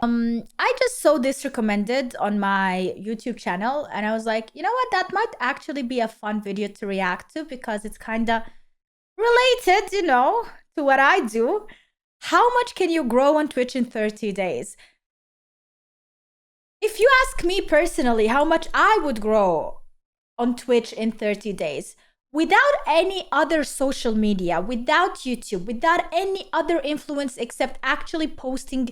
I just saw this recommended on my YouTube channel and I was like, you know what, that might actually be a fun video to react to because it's kind of related, you know, to what I do. How much can you grow on Twitch in 30 days? If you ask me personally how much I would grow on Twitch in 30 days, without any other social media, without YouTube, without any other influence except actually posting,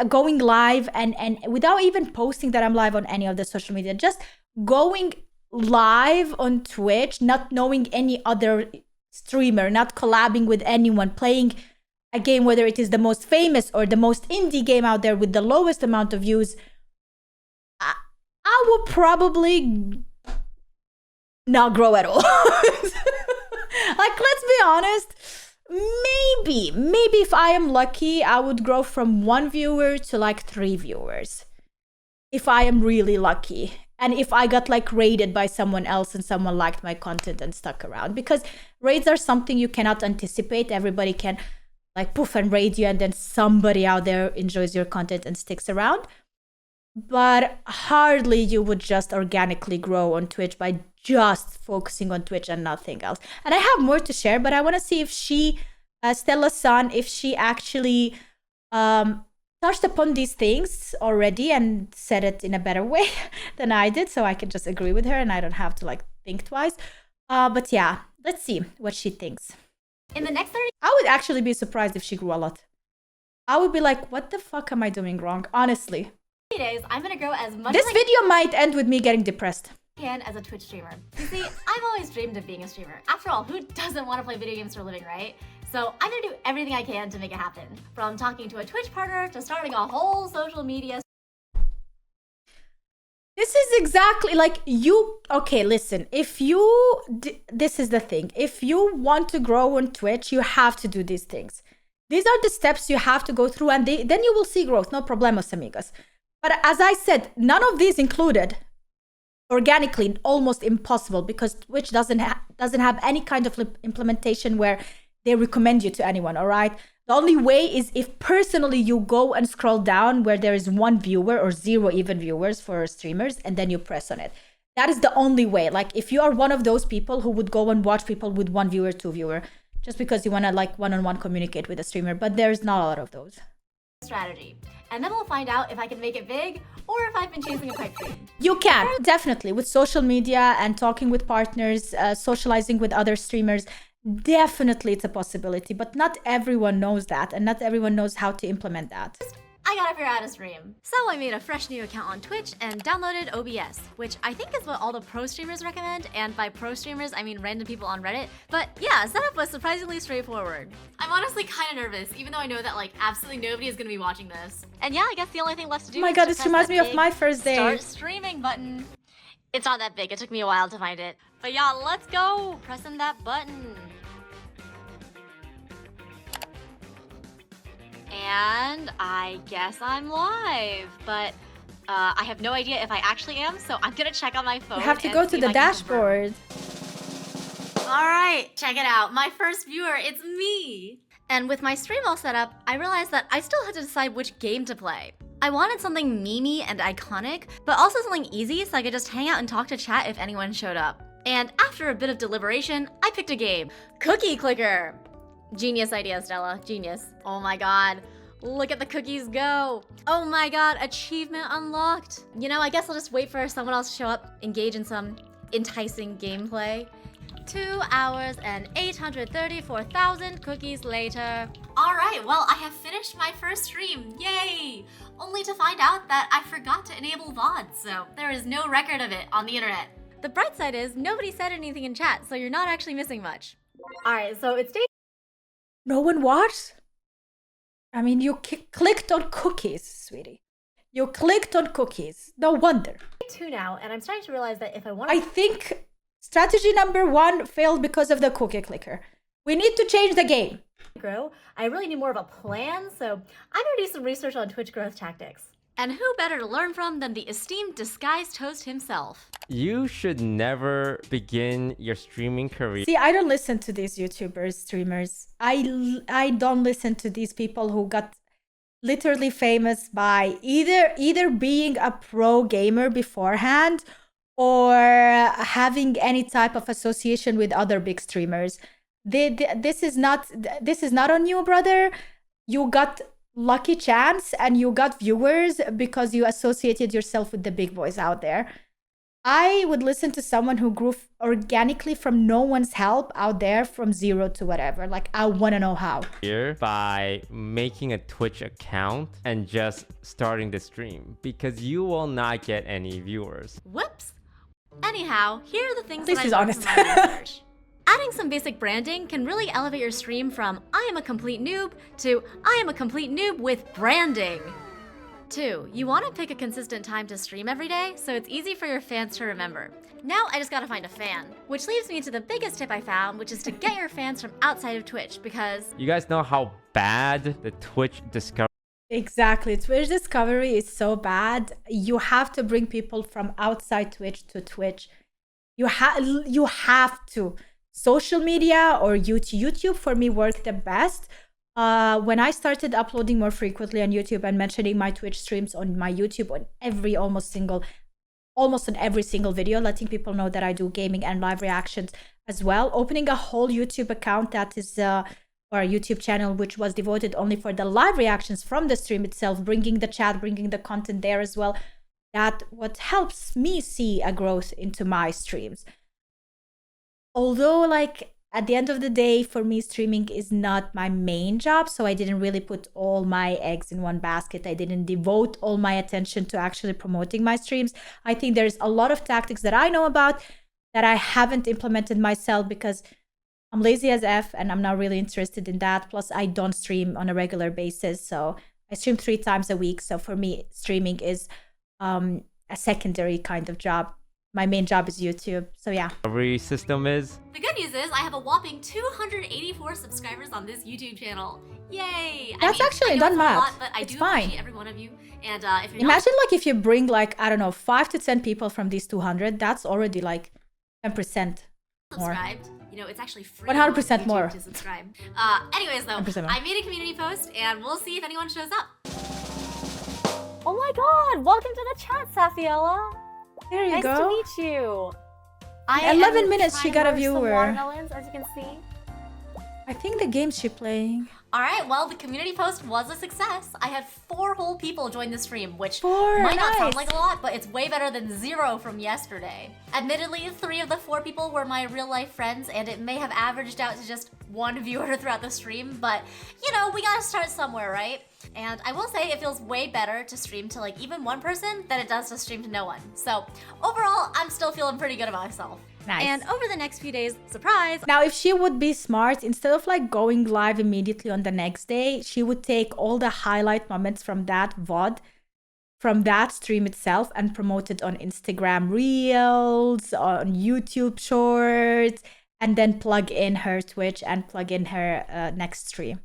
going live, and without even posting that I'm live on any of the social media, just going live on Twitch, not knowing any other streamer, not collabing with anyone, playing a game, whether it is the most famous or the most indie game out there with the lowest amount of views, I will probably not grow at all. Like, let's be honest, maybe if I am lucky, I would grow from 1 viewer to like 3 viewers. If I am really lucky. And if I got like raided by someone else and someone liked my content and stuck around. Because raids are something you cannot anticipate. Everybody can like poof and raid you and then somebody out there enjoys your content and sticks around. But hardly you would just organically grow on Twitch by just focusing on Twitch and nothing else. And I have more to share, but I want to see if she, Stella's son, if she actually touched upon these things already and said it in a better way than I did, so I can just agree with her and I don't have to like think twice. But yeah, let's see what she thinks. In the next 30 I would actually be surprised if she grew a lot. I would be like, what the fuck am I doing wrong? Honestly. days, I'm gonna grow as much This as video might end with me getting depressed. I can as a Twitch streamer. You see, I've always dreamed of being a streamer. After all, who doesn't want to play video games for a living, right? So I'm gonna do everything I can to make it happen. From talking to a Twitch partner to starting a whole social media. This is exactly like you. Okay, listen, if you, this is the thing. If you want to grow on Twitch, you have to do these things. These are the steps you have to go through and then you will see growth. No problemos, amigas. But as I said, none of these included organically, almost impossible because Twitch doesn't have any kind of implementation where they recommend you to anyone, all right? The only way is if personally you go and scroll down where there is 1 viewer or 0 even viewers for streamers and then you press on it. That is the only way. Like if you are one of those people who would go and watch people with 1 viewer, 2 viewer, just because you want to like one-on-one communicate with a streamer, but there's not a lot of those. Strategy. And then we'll find out if I can make it big or if I've been chasing a pipe dream. You can, definitely, with social media and talking with partners, socializing with other streamers. Definitely it's a possibility, but not everyone knows that and not everyone knows how to implement that. I gotta figure out how to stream. So I made a fresh new account on Twitch and downloaded OBS, which I think is what all the pro streamers recommend, and by pro streamers I mean random people on Reddit. But yeah, setup was surprisingly straightforward. I'm honestly kind of nervous, even though I know that like absolutely nobody is gonna be watching this. And yeah, I guess the only thing left to do Oh my is god, to this press reminds that me of big my first day. Start streaming button. It's not that big, it took me a while to find it. But yeah, let's go! Pressing that button. And I guess I'm live, but I have no idea if I actually am, so I'm gonna check on my phone. You have to go to the dashboard. Alright, check it out. My first viewer, it's me! And with my stream all set up, I realized that I still had to decide which game to play. I wanted something memey and iconic, but also something easy so I could just hang out and talk to chat if anyone showed up. And after a bit of deliberation, I picked a game. Cookie Clicker! Genius idea, Stella. Genius. Oh my god. Look at the cookies go. Oh my god, achievement unlocked. You know, I guess I'll just wait for someone else to show up, engage in some enticing gameplay. 2 hours and 834,000 cookies later. Alright, well, I have finished my first stream. Yay! Only to find out that I forgot to enable VOD, so there is no record of it on the internet. The bright side is nobody said anything in chat, so you're not actually missing much. Alright, so it's day No one watched? I mean, you clicked on cookies, sweetie. You clicked on cookies. No wonder. 2 now, and I'm starting to realize that if I want I think strategy number 1 failed because of the cookie clicker. We need to change the game. to grow, I really need more of a plan, so I'm gonna do some research on Twitch growth tactics. And who better to learn from than the esteemed disguised host himself? You should never begin your streaming career. See, I don't listen to these YouTubers, streamers. I don't listen to these people who got literally famous by either being a pro gamer beforehand or having any type of association with other big streamers. This is not on you, brother. You got lucky chance and you got viewers because you associated yourself with the big boys out there. I would listen to someone who grew organically from no one's help out there from zero to whatever. Like, I want to know how. Here by making a Twitch account and just starting the stream, because you will not get any viewers. Whoops. Anyhow, here are the things At that least I he's learned honest. from my research. Adding some basic branding can really elevate your stream from I am a complete noob to I am a complete noob with branding. 2. You want to pick a consistent time to stream every day so it's easy for your fans to remember. Now I just gotta find a fan. Which leads me to the biggest tip I found, which is to get your fans from outside of Twitch, because You guys know how bad the Twitch discovery Exactly. Twitch discovery is so bad. You have to bring people from outside Twitch to Twitch. You have to. Social media or YouTube for me worked the best. When I started uploading more frequently on YouTube and mentioning my Twitch streams on my YouTube on almost on every single video, letting people know that I do gaming and live reactions as well. Opening a whole YouTube account that is or a YouTube channel which was devoted only for the live reactions from the stream itself, bringing the chat, bringing the content there as well. That what helps me see a growth into my streams. Although, like, at the end of the day, for me, streaming is not my main job, so I didn't really put all my eggs in one basket. I didn't devote all my attention to actually promoting my streams. I think there's a lot of tactics that I know about that I haven't implemented myself because I'm lazy as F and I'm not really interested in that. Plus, I don't stream on a regular basis, so I stream 3 times a week. So for me, streaming is a secondary kind of job. My main job is YouTube. So yeah. system is. the good news is I have a whopping 284 subscribers on this YouTube channel. Yay! That's actually I know done it's a math. lot, but I It's do fine. appreciate every one of you. And if you're Imagine like if you bring like, I don't know, 5 to 10 people from these 200, that's already like 10% not more. subscribed, you know, it's actually free 100% on YouTube more. to subscribe. Anyways though, 100% more. I made a community post and we'll see if anyone shows up. Oh my god, welcome to the chat, Safiella. There you Nice go. to meet you. In 11 minutes, she got a trying to roast some viewer. watermelons, as you can see. I think the game's she playing. Alright, well the community post was a success. I had 4 whole people join the stream, which 4, might not sound nice. like a lot, but it's way better than 0 from yesterday. Admittedly, 3 of the 4 people were my real life friends, and it may have averaged out to just 1 viewer throughout the stream, but you know, we gotta start somewhere, right? And I will say it feels way better to stream to like even 1 person than it does to stream to no one. So overall, I'm still feeling pretty good about myself. Nice. And over the next few days, surprise, Now, if she would be smart, instead of like going live immediately on the next day, she would take all the highlight moments from that VOD, from that stream itself, and promote it on Instagram Reels, on YouTube Shorts, and then plug in her Twitch and plug in her next stream.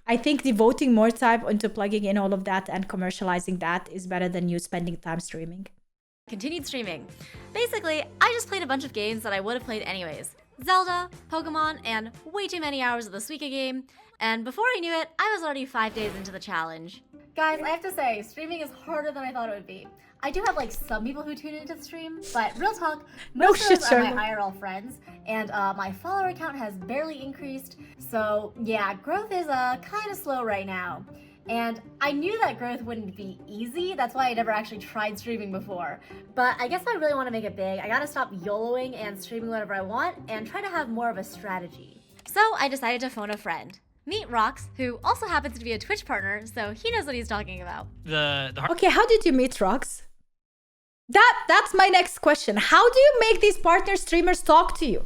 I think devoting more time into plugging in all of that and commercializing that is better than you spending time streaming. continued streaming. Basically, I just played a bunch of games that I would have played anyways. Zelda, Pokemon, and way too many hours of the Suika game. And before I knew it, I was already 5 days into the challenge. Guys, I have to say, streaming is harder than I thought it would be. I do have like some people who tune into the stream, but real talk, No most shit, of them are Charlotte. my IRL friends, and my follower count has barely increased. So yeah, growth is kind of slow right now. And I knew that growth wouldn't be easy, that's why I never actually tried streaming before. But I guess I really want to make it big. I gotta stop YOLOing and streaming whatever I want and try to have more of a strategy. So I decided to phone a friend. Meet Rox, who also happens to be a Twitch partner, so he knows what he's talking about. Okay, how did you meet Rox? That's my next question. How do you make these partner streamers talk to you?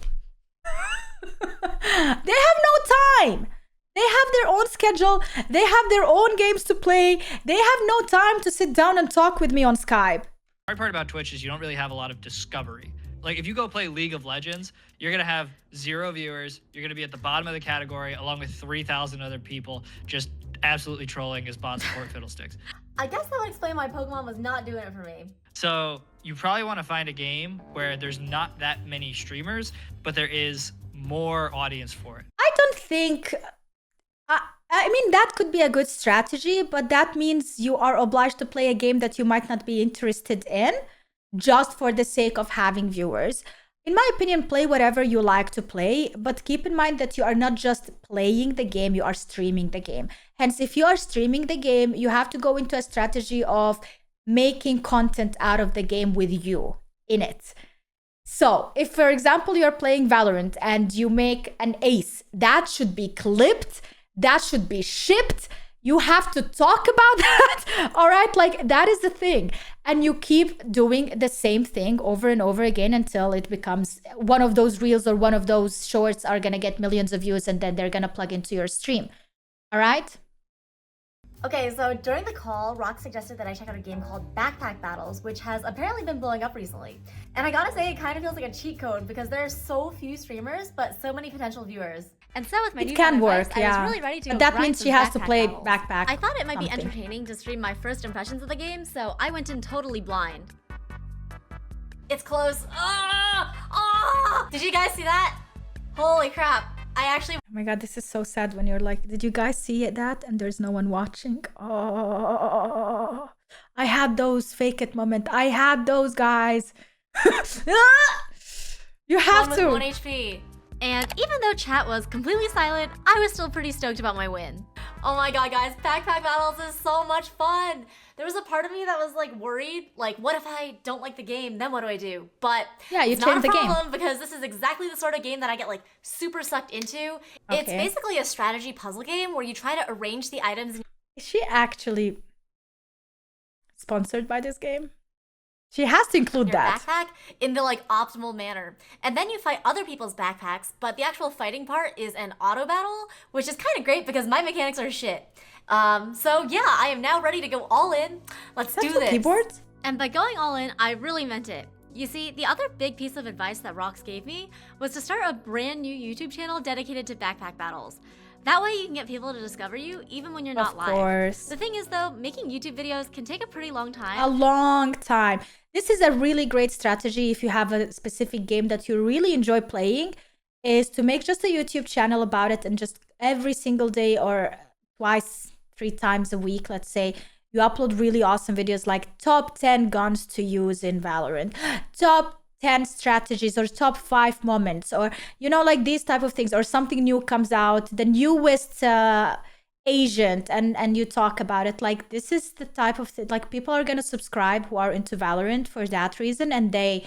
They have no time. They have their own schedule. They have their own games to play. They have no time to sit down and talk with me on Skype. The hard part about Twitch is you don't really have a lot of discovery. Like if you go play League of Legends, you're gonna have 0 viewers. You're gonna be at the bottom of the category along with 3,000 other people just absolutely trolling as bot support fiddlesticks. I guess that would explain why Pokemon was not doing it for me. So you probably want to find a game where there's not that many streamers, but there is more audience for it. I don't think... I mean, that could be a good strategy, but that means you are obliged to play a game that you might not be interested in just for the sake of having viewers. In my opinion, play whatever you like to play, but keep in mind that you are not just playing the game, you are streaming the game. Hence, if you are streaming the game, you have to go into a strategy of making content out of the game with you in it. So, if for example, you're playing Valorant and you make an ace, that should be clipped, that should be shipped. You have to talk about that, all right? Like, that is the thing. And you keep doing the same thing over and over again until it becomes one of those reels or one of those shorts are gonna get millions of views and then they're gonna plug into your stream, all right? Okay, so during the call, Rock suggested that I check out a game called Backpack Battles, which has apparently been blowing up recently. And I gotta say, it kind of feels like a cheat code because there are so few streamers, but so many potential viewers. And so with my It can work, yeah. I was really ready to But that grind means some she has to backpack play battles. backpack. I thought it might be something. entertaining to stream my first impressions of the game, so I went in totally blind. It's close. Did you guys see that? Holy crap. I actually Oh my god, this is so sad when you're like, did you guys see that? And there's no one watching. Oh, I had those fake it moment. I had those, guys. You have won to. with 1 HP. And even though chat was completely silent, I was still pretty stoked about my win. Oh my god, guys, Backpack Battles is so much fun. There was a part of me that was like worried, like what if I don't like the game, then what do I do? But Yeah, you it's not change a the game. problem because this is exactly the sort of game that I get like super sucked into. It's Okay. basically a strategy puzzle game where you try to arrange the items in Is she actually sponsored by this game? She has to include your that. backpack in the like optimal manner. And then you fight other people's backpacks, but the actual fighting part is an auto battle, which is kind of great because my mechanics are shit. So yeah, I am now ready to go all in. Let's do this. Keyboard? And by going all in, I really meant it. You see, the other big piece of advice that Rox gave me was to start a brand new YouTube channel dedicated to backpack battles. That way you can get people to discover you even when you're not Of live. course. The thing is though, making YouTube videos can take a pretty long time. A long time. This is a really great strategy if you have a specific game that you really enjoy playing, is to make just a YouTube channel about it and just every single day or twice, 3 times a week, let's say, you upload really awesome videos like top 10 guns to use in Valorant, top 10 strategies or top 5 moments, or you know, like these type of things, or something new comes out, the newest agent, and you talk about it. Like, this is the type of thing, like, people are gonna subscribe who are into Valorant for that reason, and a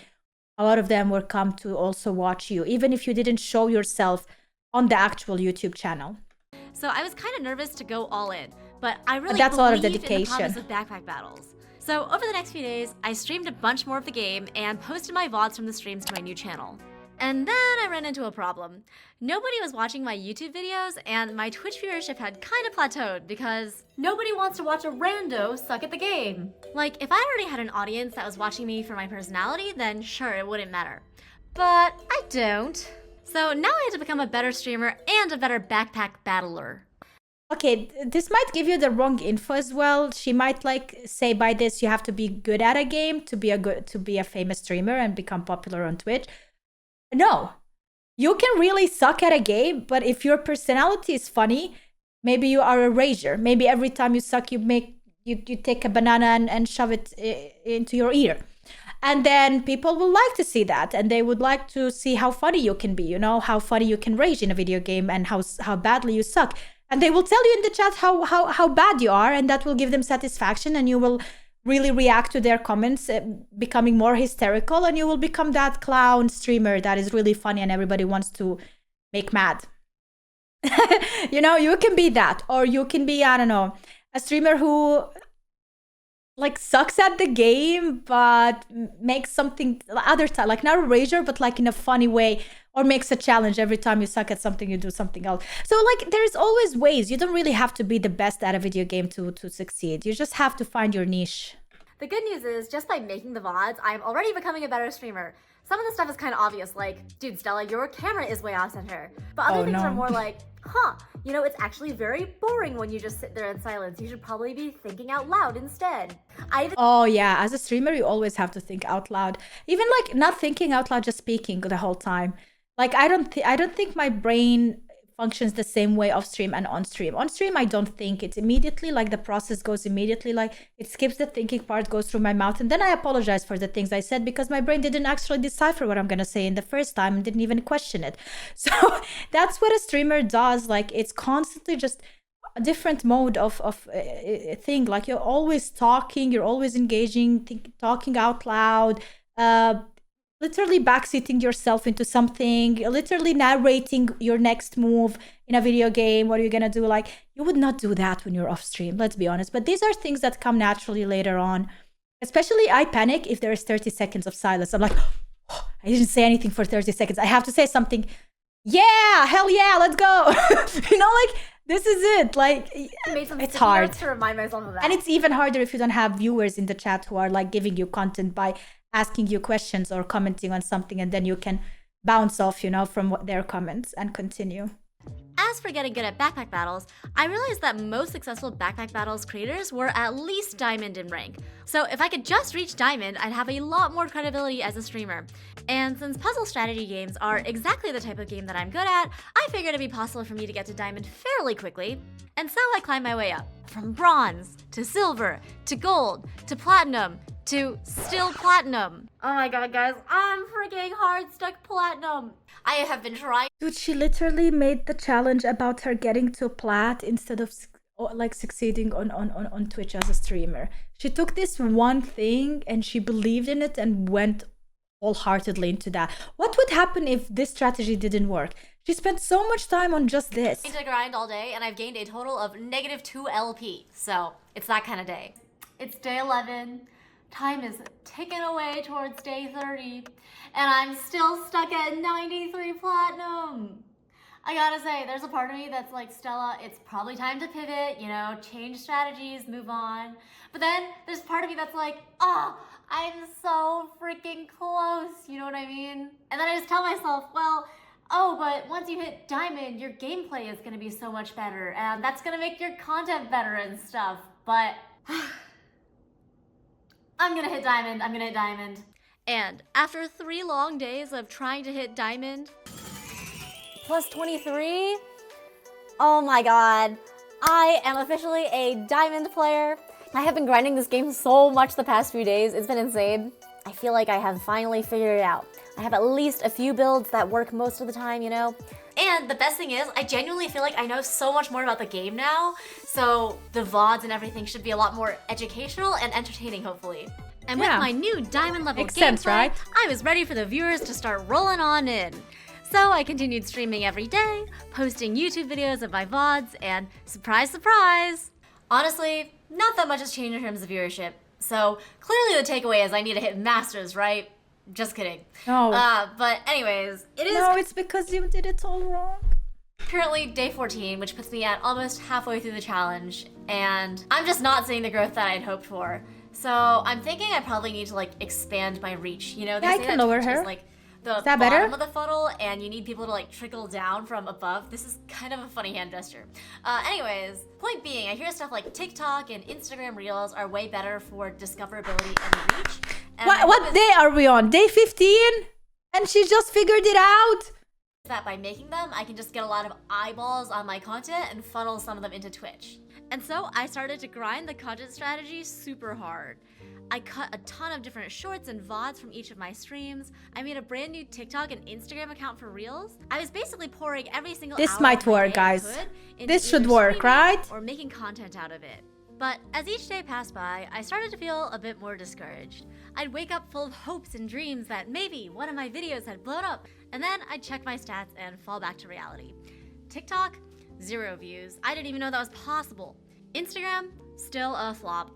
lot of them will come to also watch you even if you didn't show yourself on the actual YouTube channel. So I was kind of nervous to go all in, but I really that's a lot of believed in the dedication. promise of backpack battles. So over the next few days, I streamed a bunch more of the game and posted my VODs from the streams to my new channel. And then I ran into a problem. Nobody was watching my YouTube videos, and my Twitch viewership had kind of plateaued because nobody wants to watch a rando suck at the game. Like, if I already had an audience that was watching me for my personality, then sure, it wouldn't matter. But I don't. So now I had to become a better streamer and a better backpack battler. Okay, this might give you the wrong info as well. She might like say by this you have to be good at a game to be a famous streamer and become popular on Twitch. No. You can really suck at a game, but if your personality is funny, maybe you are a rager. Maybe every time you suck you take a banana and shove it into your ear. And then people will like to see that, and they would like to see how funny you can be, you know, how funny you can rage in a video game and how badly you suck. And they will tell you in the chat how bad you are, and that will give them satisfaction, and you will really react to their comments, becoming more hysterical, and you will become that clown streamer that is really funny and everybody wants to make mad. You know, you can be that, or you can be, I don't know, a streamer who like sucks at the game but makes something other time, like not a rager but like in a funny way, or makes a challenge every time you suck at something, you do something else. So like there's always ways. You don't really have to be the best at a video game to succeed. You just have to find your niche. The good news is, just by making the VODs, I'm already becoming a better streamer. Some of the stuff is kind of obvious, like, dude, Stella, your camera is way off center. But other things are more like, huh, you know, it's actually very boring when you just sit there in silence. You should probably be thinking out loud instead. Oh yeah, as a streamer, you always have to think out loud. Even like not thinking out loud, just speaking the whole time. Like I don't think my brain functions the same way off stream and on stream. On stream, I don't think it's immediately, like the process goes immediately, like it skips the thinking part, goes through my mouth, and then I apologize for the things I said because my brain didn't actually decipher what I'm gonna say in the first time and didn't even question it. So that's what a streamer does. Like it's constantly just a different mode of thing. Like you're always talking, you're always engaging, talking out loud, literally backseating yourself into something, literally narrating your next move in a video game. What are you gonna do? Like you would not do that when you're off stream, let's be honest. But these are things that come naturally later on. Especially I panic if there is 30 seconds of silence. I'm like, oh, I didn't say anything for 30 seconds. I have to say something. Yeah, hell yeah, let's go. You know, like this is it. Like it's hard to remind myself of that. And it's even harder if you don't have viewers in the chat who are like giving you content by asking you questions or commenting on something, and then you can bounce off, you know, from their comments and continue. As for getting good at backpack battles, I realized that most successful backpack battles creators were at least diamond in rank. So if I could just reach diamond, I'd have a lot more credibility as a streamer. And since puzzle strategy games are exactly the type of game that I'm good at, I figured it'd be possible for me to get to diamond fairly quickly. And so I climbed my way up, from bronze, to silver, to gold, to platinum, to still platinum. Oh my god, guys, I'm freaking hard stuck platinum. I have been trying. Dude, she literally made the challenge about her getting to plat instead of like succeeding on Twitch as a streamer. She took this one thing and she believed in it and went wholeheartedly into that. What would happen if this strategy didn't work? She spent so much time on just this. To grind all day, and I've gained a total of -2 LP. So it's that kind of day. It's day 11. Time is ticking away towards day 30, and I'm still stuck at 93 platinum. I gotta say, there's a part of me that's like, Stella, it's probably time to pivot, you know, change strategies, move on. But then there's part of me that's like, oh, I'm so freaking close, you know what I mean? And then I just tell myself, well, oh, but once you hit diamond, your gameplay is gonna be so much better, and that's gonna make your content better and stuff. But I'm gonna hit diamond, I'm gonna hit diamond. And after 3 long days of trying to hit diamond, Plus 23? Oh my god. I am officially a diamond player. I have been grinding this game so much the past few days, it's been insane. I feel like I have finally figured it out. I have at least a few builds that work most of the time, you know? and the best thing is, I genuinely feel like I know so much more about the game now, so the VODs and everything should be a lot more educational and entertaining, hopefully. And with my new diamond level gameplay, right? I was ready for the viewers to start rolling on in. So I continued streaming every day, posting YouTube videos of my VODs, and surprise, surprise! Honestly, not that much has changed in terms of viewership. So clearly the takeaway is I need to hit masters, right? Just kidding. No. But anyways, it is No, it's because you did it all wrong. currently day 14, which puts me at almost halfway through the challenge, and I'm just not seeing the growth that I'd hoped for. So I'm thinking I probably need to like expand my reach. You know, they Yeah, I say can that lower Twitch her. is like the Is that bottom better? of the funnel, and you need people to like trickle down from above. This is kind of a funny hand gesture. Anyways, point being, I hear stuff like TikTok and Instagram Reels are way better for discoverability and reach. And What day are we on? Day 15? And she just figured it out? that by making them, I can just get a lot of eyeballs on my content and funnel some of them into Twitch. And so I started to grind the content strategy super hard. I cut a ton of different shorts and VODs from each of my streams. I made a brand new TikTok and Instagram account for Reels. I was basically pouring every single This hour might of my work, day I guys. could into This should either work, streaming right? Or making content out of it. But as each day passed by, I started to feel a bit more discouraged. I'd wake up full of hopes and dreams that maybe one of my videos had blown up, and then I'd check my stats and fall back to reality. TikTok, 0 views. I didn't even know that was possible. Instagram, still a flop.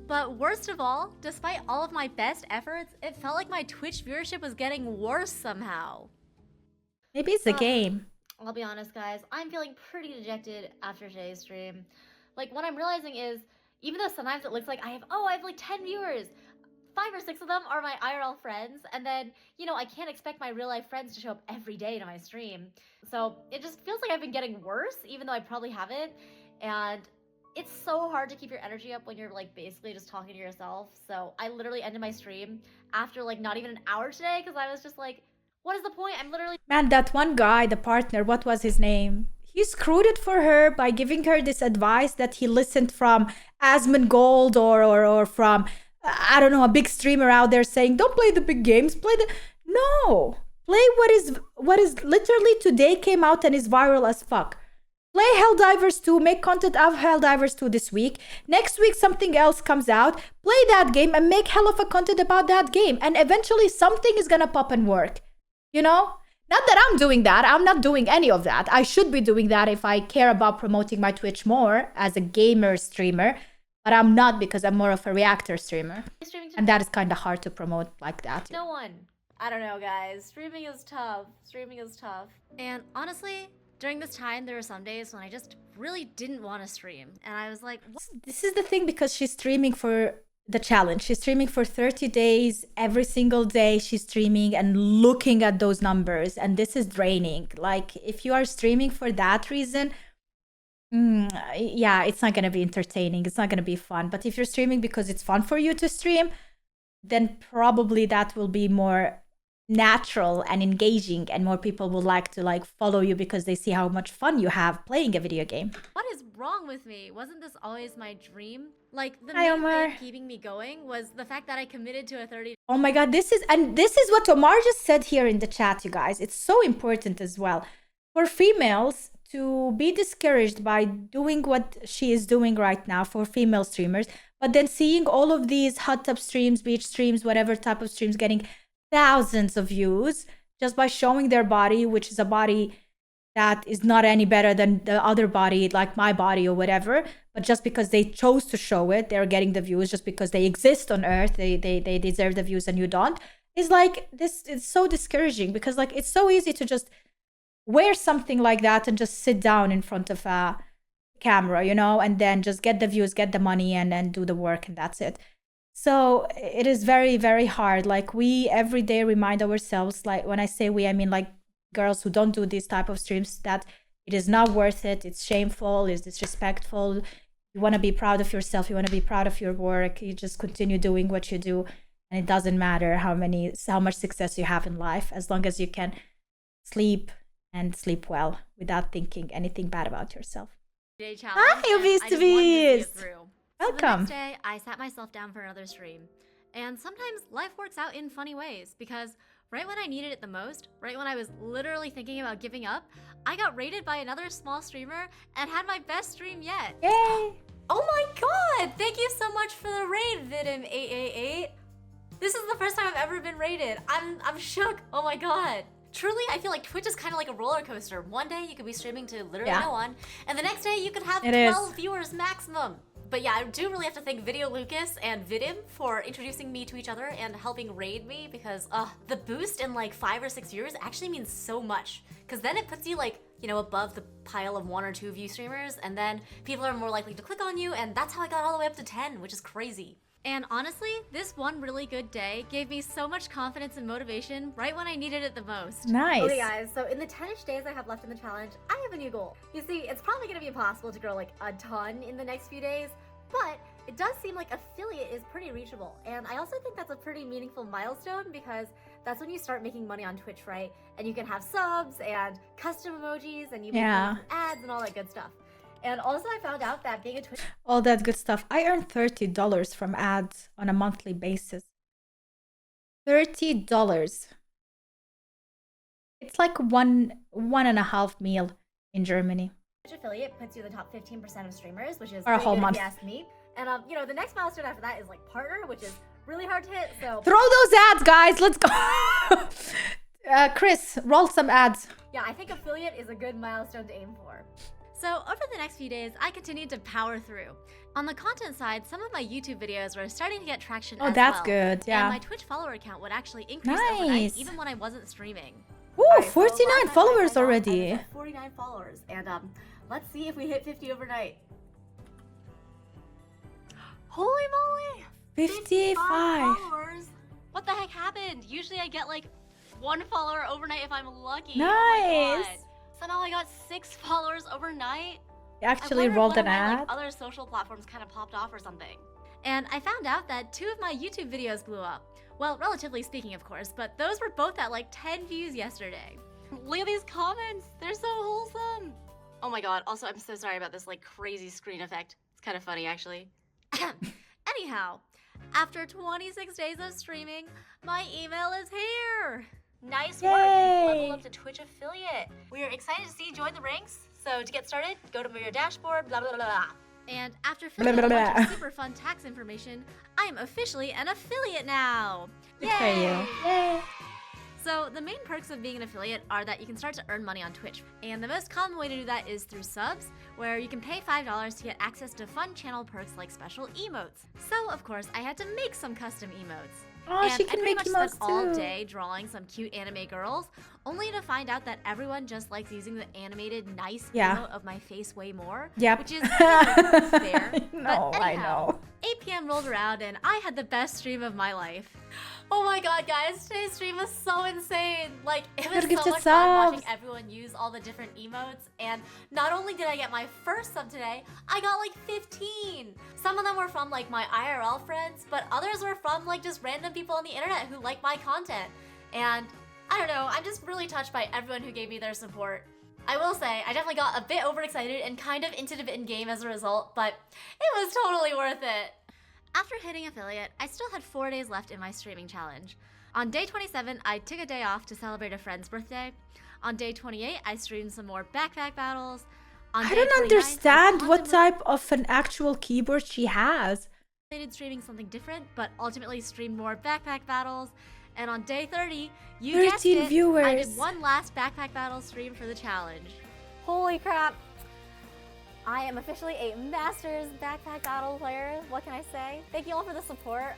But worst of all, despite all of my best efforts, it felt like my Twitch viewership was getting worse somehow. Maybe it's the game. I'll be honest, guys, I'm feeling pretty dejected after today's stream. Like, what I'm realizing is, even though sometimes it looks like I have like 10 viewers, 5 or 6 of them are my IRL friends, and then, you know, I can't expect my real life friends to show up every day to my stream. So it just feels like I've been getting worse, even though I probably haven't, and it's so hard to keep your energy up when you're like basically just talking to yourself. So I literally ended my stream after like not even an hour today, because I was just like, what is the point? I'm literally Man, that one guy, the partner, what was his name? he screwed it for her by giving her this advice that he listened from Asmongold or from, I don't know, a big streamer out there saying, don't play the big games, play the... No, play what is literally today came out and is viral as fuck. Play Helldivers 2, make content of Helldivers 2 this week. Next week, something else comes out. Play that game and make hell of a content about that game. And eventually something is gonna pop and work. You know? Not that I'm doing that. I'm not doing any of that. I should be doing that if I care about promoting my Twitch more as a gamer streamer. But I'm not because I'm more of a reactor streamer. And that is kind of hard to promote like that. No one. I don't know, guys. Streaming is tough. Streaming is tough. And honestly, during this time, there were some days when I just really didn't want to stream. And I was like, what? This is the thing, because she's streaming for the challenge. She's streaming for 30 days. Every single day she's streaming and looking at those numbers. And this is draining. Like, if you are streaming for that reason, yeah, it's not going to be entertaining. It's not going to be fun. But if you're streaming because it's fun for you to stream, then probably that will be more natural and engaging, and more people will like to follow you because they see how much fun you have playing a video game. What is wrong with me? Wasn't this always my dream? Like, the Hi, main Omar. thing keeping me going was the fact that I committed to a 30. Oh my god, this is what Omar just said here in the chat, you guys. It's so important as well for females to be discouraged by doing what she is doing right now, for female streamers, but then seeing all of these hot tub streams, beach streams, whatever type of streams, getting thousands of views just by showing their body, which is a body that is not any better than the other body, like my body or whatever, but just because they chose to show it, they're getting the views. Just because they exist on earth, they deserve the views and you don't. It's like, this is so discouraging, because like, it's so easy to just wear something like that and just sit down in front of a camera, you know, and then just get the views, get the money, and then do the work, and that's it. So it is very, very hard. Like, we every day remind ourselves, like, when I say we, I mean like girls who don't do these type of streams, that it is not worth it. It's shameful, it's disrespectful. You want to be proud of yourself, you want to be proud of your work, you just continue doing what you do, and it doesn't matter how much success you have in life, as long as you can sleep and sleep well without thinking anything bad about yourself. Day Hi, challenge, and I Obese just to wanted to see it Beast. through. Welcome. So the next day, I sat myself down for another stream. And sometimes life works out in funny ways, because right when I needed it the most, right when I was literally thinking about giving up, I got raided by another small streamer and had my best stream yet. Yay! Oh my god! Thank you so much for the raid, Vidim888. This is the first time I've ever been raided. I'm shook. Oh my god. Truly, I feel like Twitch is kind of like a roller coaster. One day you could be streaming to literally no one, and the next day you could have 12 viewers maximum. But yeah, I do really have to thank Video Lucas and Vidim for introducing me to each other and helping raid me, because the boost in like 5 or 6 viewers actually means so much. Because then it puts you like, you know, above the pile of 1 or 2 view streamers, and then people are more likely to click on you, and that's how I got all the way up to 10, which is crazy. And honestly, this one really good day gave me so much confidence and motivation right when I needed it the most. Nice. Okay guys, so in the 10ish days I have left in the challenge, I have a new goal. You see, it's probably gonna be impossible to grow like a ton in the next few days, but it does seem like affiliate is pretty reachable. And I also think that's a pretty meaningful milestone, because that's when you start making money on Twitch, right? And you can have subs and custom emojis, and you make money from ads and all that good stuff. And also I found out that being a Twitch... All that good stuff. I earn $30 from ads on a monthly basis. $30. It's like one and a half meal in Germany. Twitch affiliate puts you in the top 15% of streamers, which is For a whole good month. if you ask me. And you know, the next milestone after that is like partner, which is really hard to hit, so... Throw those ads, guys! Let's go! Chris, roll some ads. Yeah, I think affiliate is a good milestone to aim for. So over the next few days, I continued to power through. On the content side, some of my YouTube videos were starting to get traction as that's well. good, yeah. And my Twitch follower count would actually increase overnight, even when I wasn't streaming. Ooh, Alright, so 49 last night followers I was already. at 49 followers, and let's see if we hit 50 overnight. Holy moly! 55. followers? What the heck happened? Usually I get like 1 follower overnight if I'm lucky. Nice. Oh my god. Somehow I got 6 followers overnight. You actually I wondered rolled what an of my, ad? like, other social platforms kind of popped off or something. And I found out that 2 of my YouTube videos blew up. Well, relatively speaking, of course, but those were both at like 10 views yesterday. Look at these comments. They're so wholesome. Oh my god, also I'm so sorry about this like crazy screen effect. It's kind of funny actually. Anyhow, after 26 days of streaming, my email is here. Nice work, you've leveled up to Twitch affiliate. We are excited to see you join the ranks. So to get started, go to your dashboard, blah, blah, blah, blah. And after filling out a bunch of super fun tax information, I am officially an affiliate now. Good for you. Yay. So the main perks of being an affiliate are that you can start to earn money on Twitch. And the most common way to do that is through subs, where you can pay $5 to get access to fun channel perks like special emotes. So of course, I had to make some custom emotes. Oh, she can make emotes emotes spent all too. day drawing some cute anime girls, only to find out that everyone just likes using the animated nice emote of my face way more. Yep. Which is really fair. No, But I anyhow, know. 8 p.m. rolled around and I had the best stream of my life. Oh my god, guys, today's stream was so insane. Like, it was Give so the much fun watching subs. everyone use all the different emotes. And not only did I get my first sub today, I got like 15. Some of them were from like my IRL friends, but others were from like just random people on the internet who like my content. And I don't know, I'm just really touched by everyone who gave me their support. I will say, I definitely got a bit overexcited and kind of into the in-game as a result, but it was totally worth it. After hitting affiliate, I still had 4 days left in my streaming challenge. On day 27, I took a day off to celebrate a friend's birthday. On day 28, I streamed some more backpack battles. On I day don't 29, understand I what type of an actual keyboard she has. contemplated streaming something different, but ultimately streamed more backpack battles. And on day 30, you 13 guessed it, I viewers. did one last backpack battle stream for the challenge. Holy crap. I am officially a Masters Backpack Battle player. What can I say? Thank you all for the support.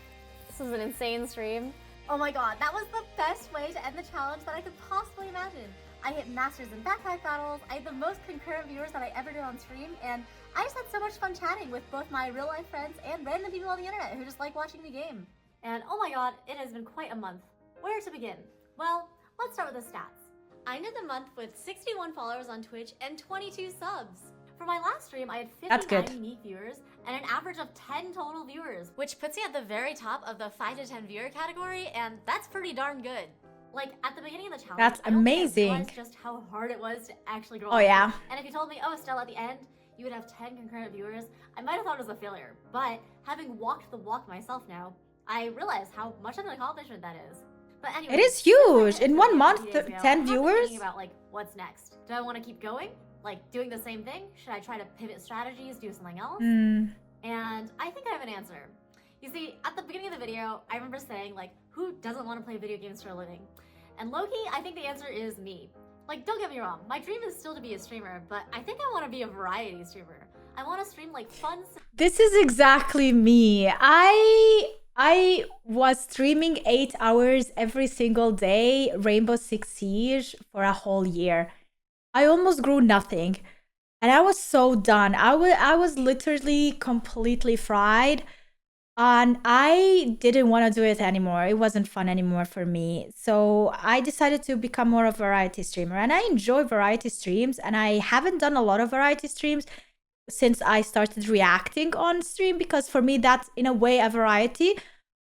This was an insane stream. Oh my god, that was the best way to end the challenge that I could possibly imagine. I hit Masters in Backpack Battles, I had the most concurrent viewers that I ever did on stream, and I just had so much fun chatting with both my real life friends and random people on the internet who just like watching me game. And oh my god, it has been quite a month. Where to begin? Well, let's start with the stats. I ended the month with 61 followers on Twitch and 22 subs. For my last stream, I had That's 59 good. unique viewers and an average of 10 total viewers, Which puts me at the very top of the 5 to 10 viewer category, and that's pretty darn good. like at the beginning of the challenge. That's I don't think I amazing. realized just how hard it was to actually grow Oh up. yeah. And if you told me, oh, Estelle, at the end, you would have 10 concurrent viewers, I might have thought it was a failure. But having walked the walk myself now, I realize how much of an accomplishment that is. But anyway, It is huge. In 1 month, 10 10 I've been viewers. thinking about like what's next. Do I want to keep going? Like doing the same thing? Should I try to pivot strategies, do something else? Hmm. And I think I have an answer. You see, at the beginning of the video, I remember saying like, who doesn't want to play video games for a living? And low-key, I think the answer is me. Like, don't get me wrong, my dream is still to be a streamer, but I think I want to be a variety streamer. I want to stream like fun. This is exactly me. I was streaming 8 hours every single day, Rainbow Six Siege, for a whole year. I almost grew nothing. And I was so done. I was literally completely fried. And I didn't want to do it anymore. It wasn't fun anymore for me. So I decided to become more of a variety streamer. And I enjoy variety streams. And I haven't done a lot of variety streams since I started reacting on stream, because for me that's in a way a variety,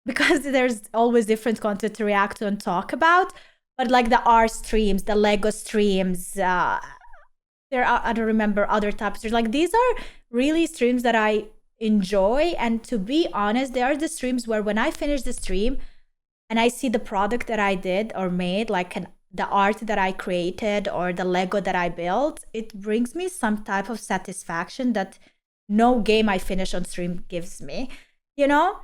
because there's always different content to react to and talk about. But like the R streams, the Lego streams, there are, I don't remember other types. There's like, these are really streams that I enjoy. And to be honest, they are the streams where when I finish the stream and I see the product that I did or made, like the art that I created or the Lego that I built, it brings me some type of satisfaction that no game I finish on stream gives me, you know?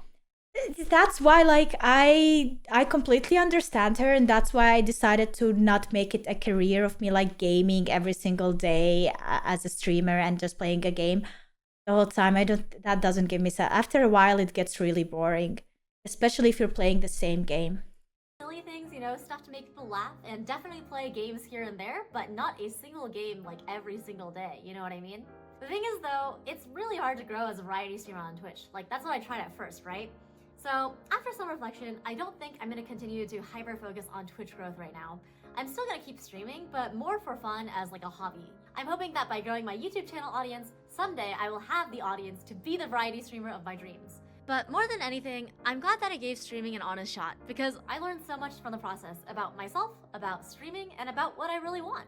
That's why like I completely understand her, and that's why I decided to not make it a career of me like gaming every single day as a streamer and just playing a game the whole time. That doesn't give me after a while it gets really boring, especially if you're playing the same game. Silly things, you know, stuff to make people laugh, and definitely play games here and there, but not a single game like every single day, you know what I mean? The thing is though, it's really hard to grow as a variety streamer on Twitch. Like that's what I tried at first, right? So after some reflection, I don't think I'm going to continue to hyper-focus on Twitch growth right now. I'm still going to keep streaming, but more for fun as like a hobby. I'm hoping that by growing my YouTube channel audience, someday I will have the audience to be the variety streamer of my dreams. But more than anything, I'm glad that I gave streaming an honest shot, because I learned so much from the process about myself, about streaming, and about what I really want.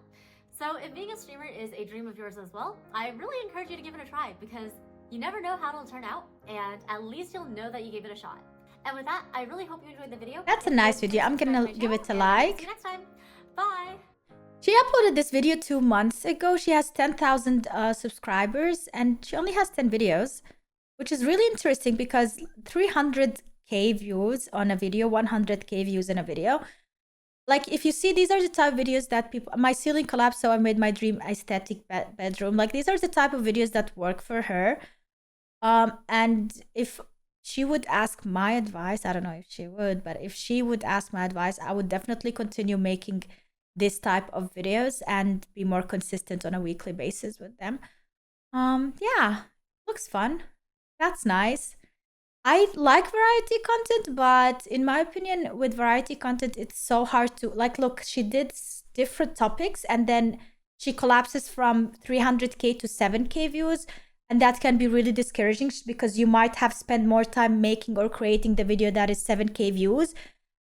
So if being a streamer is a dream of yours as well, I really encourage you to give it a try because you never know how it'll turn out, and at least you'll know that you gave it a shot. And with that, I really hope you enjoyed the video. That's a nice video. I'm gonna give it a like. See you next time. Bye. She uploaded this video 2 months ago. She has 10,000 subscribers and she only has 10 videos, which is really interesting because 300k views on a video, 100k views in a video. Like if you see, these are the type of videos that people, my ceiling collapsed, so I made my dream aesthetic bedroom. Like these are the type of videos that work for her. And if she would ask my advice, I don't know if she would, but if she would ask my advice, I would definitely continue making this type of videos and be more consistent on a weekly basis with them. Yeah, looks fun. That's nice. I like variety content, but in my opinion, with variety content, it's so hard to, like, look, she did different topics and then she collapses from 300k to 7k views. And that can be really discouraging because you might have spent more time making or creating the video that is 7k views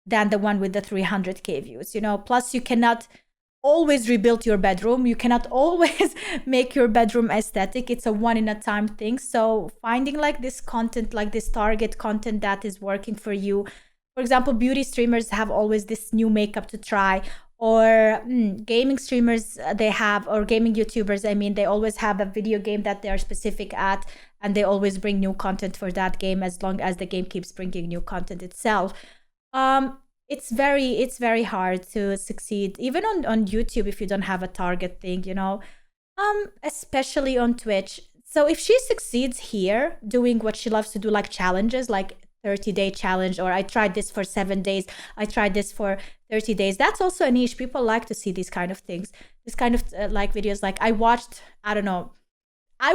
than the one with the 300k views, you know. Plus, you cannot always rebuild your bedroom. You cannot always make your bedroom aesthetic. It's a one-in-a-time thing. So finding like this content, like this target content that is working for you. For example, beauty streamers have always this new makeup to try, or gaming streamers they have, or gaming YouTubers, I mean, they always have a video game that they are specific at, and they always bring new content for that game as long as the game keeps bringing new content itself. It's very hard to succeed even on YouTube if you don't have a target thing, you know, especially on Twitch. So if she succeeds here doing what she loves to do, like challenges, like 30-day challenge, or I tried this for 7 days, I tried this for 30 days. That's also a niche. People like to see these kind of things, this kind of like videos. Like I watched, I don't know, I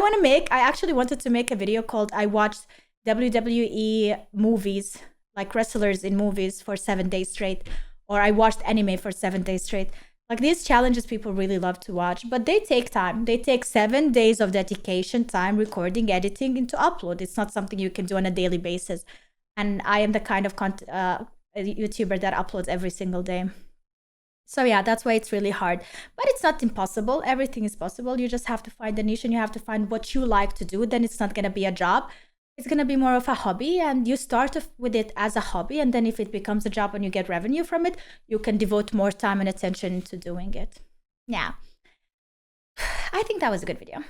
actually wanted to make a video called I watched WWE movies, like wrestlers in movies for 7 days straight, or I watched anime for 7 days straight. Like these challenges people really love to watch, but they take time. They take 7 days of dedication, time, recording, editing, and to upload. It's not something you can do on a daily basis. And I am the kind of YouTuber that uploads every single day. So yeah, that's why it's really hard. But it's not impossible. Everything is possible. You just have to find a niche and you have to find what you like to do. Then it's not going to be a job. It's going to be more of a hobby, and you start off with it as a hobby. And then if it becomes a job and you get revenue from it, you can devote more time and attention to doing it. Yeah. I think that was a good video.